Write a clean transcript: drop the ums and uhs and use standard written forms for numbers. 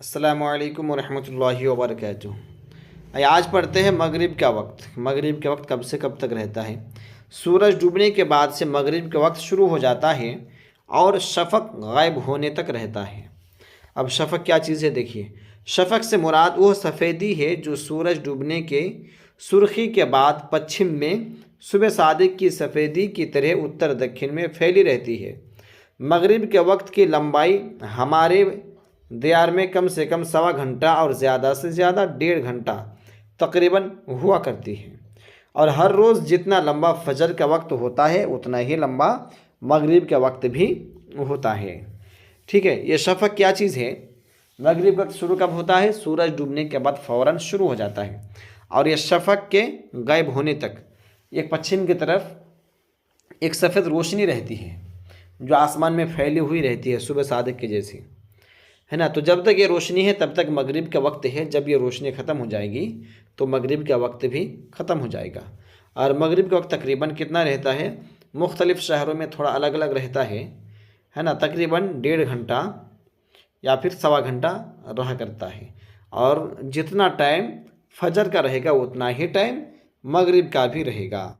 अस्सलामु अलैकुम वरहमतुल्लाहि वबरकातुहू। आज पढ़ते हैं मगरिब का वक्त। मगरिब का वक्त कब से कब तक रहता है? सूरज डूबने के बाद से मगरिब का वक्त शुरू हो जाता है और शफ़क़ गायब होने तक रहता है। अब शफ़क़ क्या चीज़ है देखिए। शफ़क़ से मुराद वो सफ़ेदी है जो सूरज डूबने के सुर्खी के बाद पश्चिम में सुबह सादिक की सफ़ेदी की तरह उत्तर दक्षिण में फैली रहती है। मगरिब के वक्त की लंबाई हमारे दियार में कम से कम सवा घंटा और ज़्यादा से ज़्यादा 1.5 घंटा तकरीबन हुआ करती है। और हर रोज़ जितना लंबा फजर का वक्त होता है उतना ही लंबा मगरिब का वक्त भी होता है। ठीक है, ये शफ़क़ क्या चीज़ है? मगरिब का वक्त शुरू कब होता है? सूरज डूबने के बाद फ़ौरन शुरू हो जाता है और ये शफ़क़ के गायब होने तक एक पश्चिम की तरफ एक सफ़ेद रोशनी रहती है जो आसमान में फैली हुई रहती है सुबह सादिक के जैसी, है ना। तो जब तक ये रोशनी है तब तक मगरिब का वक्त है। जब ये रोशनी ख़त्म हो जाएगी तो मगरिब का वक्त भी ख़त्म हो जाएगा। और मगरिब का वक्त तकरीबन कितना रहता है? मुख्तलिफ़ शहरों में थोड़ा अलग अलग रहता है ना। तकरीबन 1.5 घंटा या फिर सवा घंटा रहा करता है। और जितना टाइम फजर का रहेगा उतना ही टाइम मगरिब का भी रहेगा।